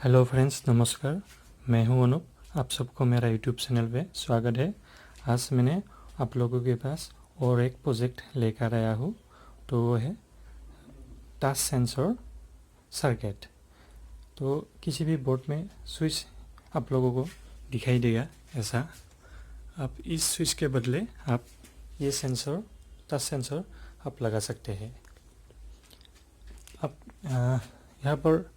Hello friends, नमस्कार। मैं हूं अनूप। आप सबको मेरा यूट्यूब चैनल पे स्वागत है। आज मैंने आप लोगों के पास और एक प्रोजेक्ट लेकर आया हूं, तो वो है टच सेंसर सर्किट। तो किसी भी बोर्ड में स्विच आप लोगों को दिखाई देगा ऐसा। आप इस स्विच के बदले आप ये सेंसर, टच सेंसर आप लगा सकते हैं। आप यहाँ पर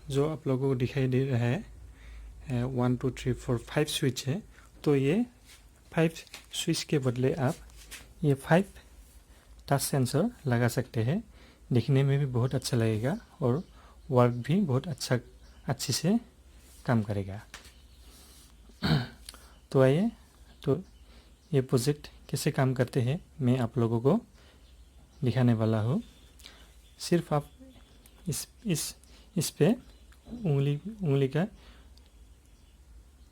जो आप लोगों को दिखाई दे रहा है 1 2 3 4 5 स्विच है। तो ये 5 स्विच के बदले आप ये 5 टच सेंसर लगा सकते हैं। दिखने में भी बहुत अच्छा लगेगा और वर्क भी बहुत अच्छे से काम करेगा। तो आइए, तो ये प्रोजेक्ट कैसे काम करते हैं मैं आप लोगों को दिखाने वाला हूँ। सिर्फ आप इस पे उंगली का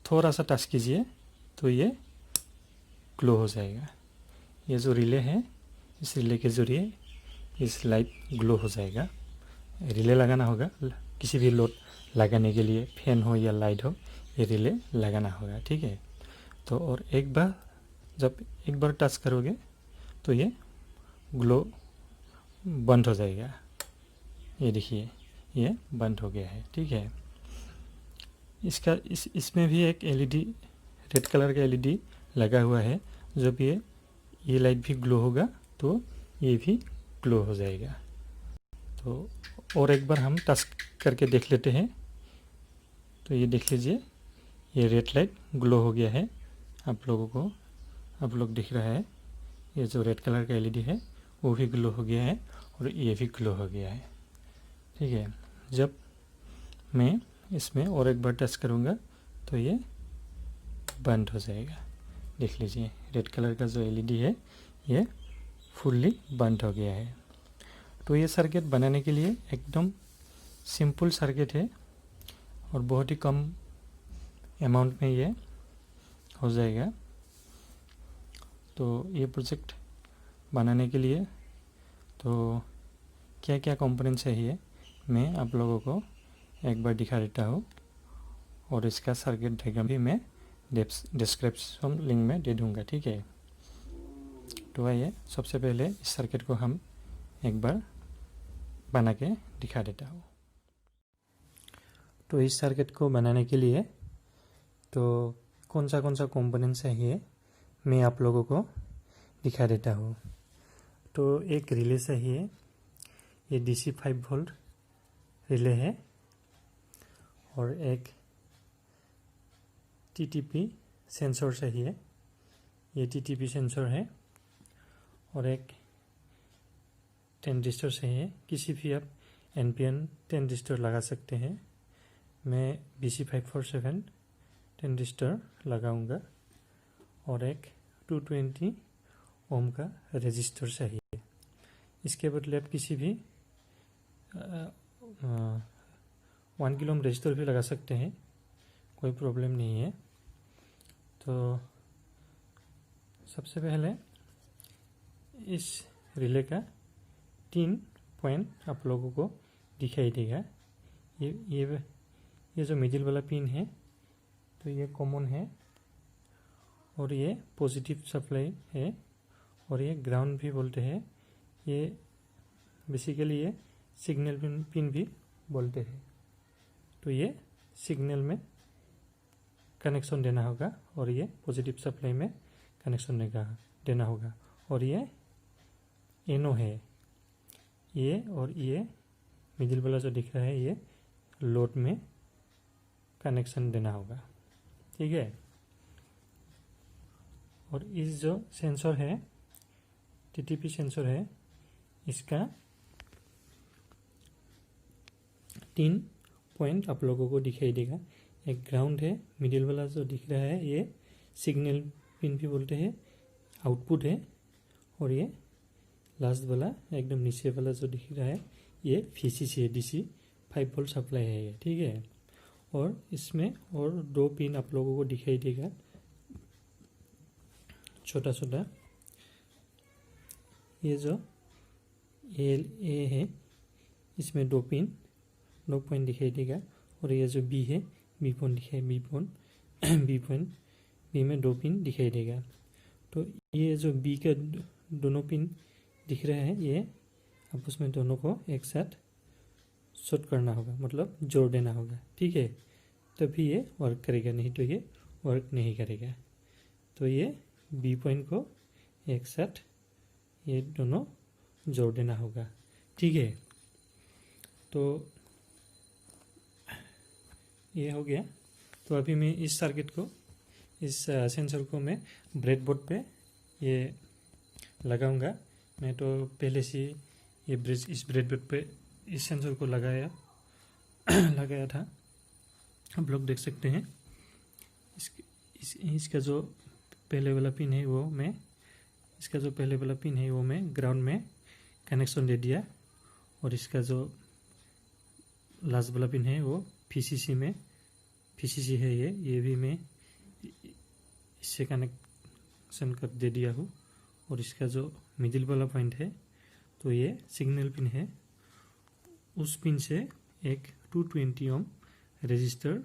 थोड़ा सा टच कीजिए तो ये ग्लो हो जाएगा। ये जो रिले है, इस रिले के जरिए इस लाइट ग्लो हो जाएगा। रिले लगाना होगा, किसी भी लोड लगाने के लिए, फैन हो या लाइट हो, ये रिले लगाना होगा, ठीक है। तो और जब एक बार टच करोगे तो ये ग्लो बंद हो जाएगा। ये देखिए, ये बंद हो गया है, ठीक है। इसमें भी एक एलईडी, रेड कलर का एलईडी लगा हुआ है। जब ये लाइट भी ग्लो होगा तो ये भी ग्लो हो जाएगा। तो और एक बार हम टच करके देख लेते हैं। तो ये देख लीजिए, ये रेड लाइट ग्लो हो गया है। आप लोग दिख रहा है, ये जो रेड कलर का एलईडी है वो भी ग्लो हो गया है और ये भी ग्लो हो गया है, ठीक है। जब मैं इसमें और एक बार टच करूँगा तो ये बंद हो जाएगा। देख लीजिए, रेड कलर का जो एलईडी है ये फुल्ली बंद हो गया है। तो ये सर्किट बनाने के लिए एकदम सिंपल सर्किट है और बहुत ही कम अमाउंट में ये हो जाएगा। तो ये प्रोजेक्ट बनाने के लिए तो क्या क्या कंपोनेंट चाहिए मैं आप लोगों को एक बार दिखा देता हूँ, और इसका सर्किट डायग्राम भी मैं डिस्क्रिप्शन लिंक में दे दूँगा, ठीक है। तो आइए, सबसे पहले इस सर्किट को हम एक बार बना के दिखा देता हूँ। तो इस सर्किट को बनाने के लिए तो कौन सा कंपोनेंट चाहिए मैं आप लोगों को दिखा देता हूँ। तो एक रिले चाहिए, ये DC 5 वोल्ट रिले है, और एक TTP सेंसर चाहिए, ये TTP सेंसर है, और एक ट्रांजिस्टर चाहिए। किसी भी आप NPN ट्रांजिस्टर लगा सकते हैं। मैं BC547 ट्रांजिस्टर लगाऊंगा, और एक 220 ओम का रेजिस्टर चाहिए। इसके बदले आप किसी भी 1 किलो ओम रेजिस्टर भी लगा सकते हैं, कोई प्रॉब्लम नहीं है। तो सबसे पहले इस रिले का 3 पॉइंट आप लोगों को दिखाई देगा। ये जो मिडिल वाला पिन है तो ये कॉमन है, और ये पॉजिटिव सप्लाई है, और ये ग्राउंड भी बोलते हैं। ये बेसिकली ये सिग्नल पिन भी बोलते हैं। तो ये सिग्नल में कनेक्शन देना होगा, और ये पॉजिटिव सप्लाई में कनेक्शन देना होगा। और ये एनो है, ये और ये मिडिल वाला जो दिख रहा है ये लोड में कनेक्शन देना होगा, ठीक है। और इस जो सेंसर है, TTP सेंसर है, इसका 3 पॉइंट आप लोगों को दिखाई देगा। एक ग्राउंड है, मिडिल वाला जो दिख रहा है ये सिग्नल पिन भी बोलते हैं, आउटपुट है, और ये लास्ट वाला एकदम नीचे वाला जो दिख रहा है ये VCC है, DC 5 वोल्ट सप्लाई है ये, ठीक है। और इसमें और 2 पिन आप लोगों को दिखाई देगा, छोटा छोटा। ये जो ए है, इसमें 2 पॉइंट दिखाई देगा, और ये जो बी है बी पॉइंट दिखाई बी पॉइंट बी में 2 पिन दिखाई देगा। तो ये जो बी का दोनों पिन दिख रहा है, ये आपस में दोनों को एक साथ शॉर्ट करना होगा, मतलब जोड़ देना होगा, ठीक है। तभी ये वर्क करेगा, नहीं तो ये वर्क नहीं करेगा। तो ये बी पॉइंट को एक साथ ये दोनों जोड़ देना होगा, ठीक है। तो ये हो गया। तो अभी मैं इस सर्किट को, इस सेंसर को मैं ब्रेडबोर्ड पे ये लगाऊंगा। मैं तो पहले से ये इस ब्रेडबोर्ड पे इस सेंसर को लगाया था। आप लोग देख सकते हैं इसका जो पहले वाला पिन है वो मैं ग्राउंड में कनेक्शन दे दिया, और इसका जो लास्ट वाला पिन है वो पीसीसी है, ये भी मैं इससे कनेक्शन कर दे दिया हूँ। और इसका जो मिडिल वाला पॉइंट है तो ये सिग्नल पिन है, उस पिन से एक 220 ओम रेजिस्टर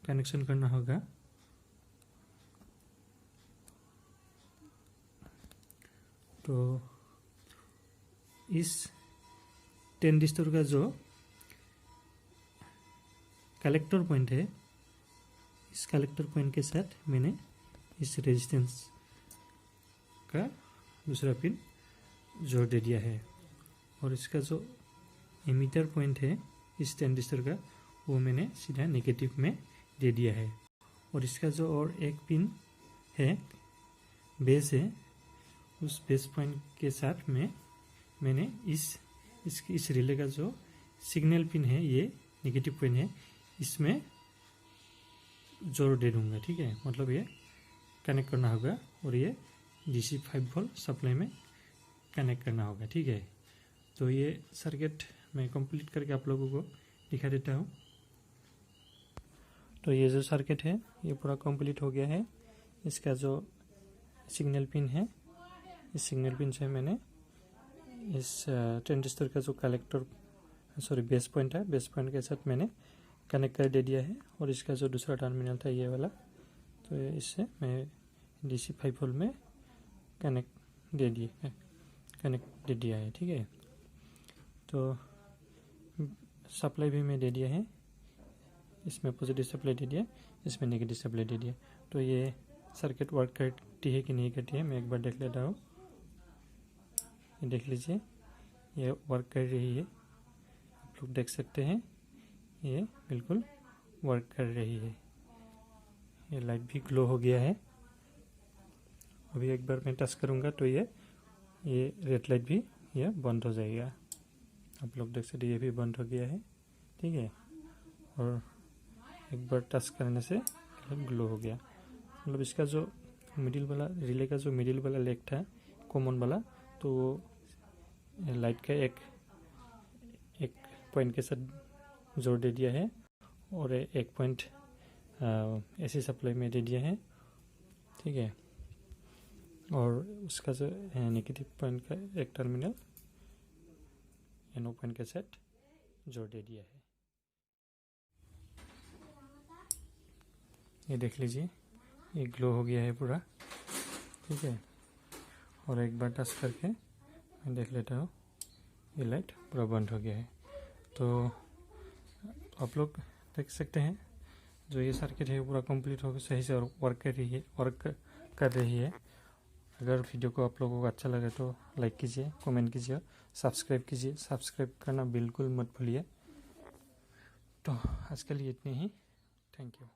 कनेक्शन करना होगा। तो इस ट्रांजिस्टर का जो कलेक्टर पॉइंट है, इस कलेक्टर पॉइंट के साथ मैंने इस रेजिस्टेंस का दूसरा पिन जोड़ दे दिया है। और इसका जो एमीटर पॉइंट है इस ट्रांजिस्टर का, वो मैंने सीधा नेगेटिव में दे दिया है। और इसका जो और एक पिन है बेस है, उस बेस पॉइंट के साथ में मैंने इस रिले का जो सिग्नल पिन है, ये नेगेटिव पिन है, इसमें जोड़ दे दूंगा, ठीक है। मतलब ये कनेक्ट करना होगा और ये DC 5 वोल्ट सप्लाई में कनेक्ट करना होगा, ठीक है। तो ये सर्किट मैं कंप्लीट करके आप लोगों को दिखा देता हूँ। तो ये जो सर्किट है ये पूरा कंप्लीट हो गया है। इसका जो सिग्नल पिन है, इस सिग्नल पिन से मैंने इस ट्रांजिस्टर का जो बेस पॉइंट है, बेस पॉइंट के साथ मैंने कनेक्ट कर दे दिया है। और इसका जो दूसरा टर्मिनल था ये वाला, तो इससे मैं DC 5 वोल्ट में कनेक्ट दे दिया है, ठीक है। तो सप्लाई भी मैं दे दिया है, इसमें पॉजिटिव सप्लाई दे दिया, इसमें नेगेटिव सप्लाई दे दिया। तो ये सर्किट वर्क करती है कि नहीं करती है मैं एक बार देख लेता हूँ। ये देख लीजिए, ये वर्क कर रही है, आप लोग देख सकते हैं, ये बिल्कुल वर्क कर रही है। ये लाइट भी ग्लो हो गया है। अभी एक बार मैं टच करूँगा तो ये रेड लाइट भी ये बंद हो जाएगा। आप लोग देख सकते हैं, ये भी बंद हो गया है, ठीक है। और एक बार टच करने से ग्लो हो गया। मतलब इसका जो मिडिल वाला रिले का जो मिडिल वाला लेग था कॉमन वाला, तो वो लाइट का एक पॉइंट के साथ जोड़ दे दिया है, और एक पॉइंट ऐसी सप्लाई में दे दिया है, ठीक है। और उसका जो नेगेटिव पॉइंट का एक टर्मिनल NO पॉइंट के साथ जोड़ दे दिया है। ये देख लीजिए, ये ग्लो हो गया है पूरा, ठीक है। और एक बार टच करके मैं देख लेता हूँ, ये लाइट पूरा बंद हो गया है। तो आप लोग देख सकते हैं जो ये सर्किट है पूरा कंप्लीट होकर सही से वर्क कर रही है। अगर वीडियो को आप लोगों को अच्छा लगे तो लाइक कीजिए, कमेंट कीजिए, सब्सक्राइब कीजिए। सब्सक्राइब करना बिल्कुल मत भूलिए। तो आज के लिए इतने ही। Thank you.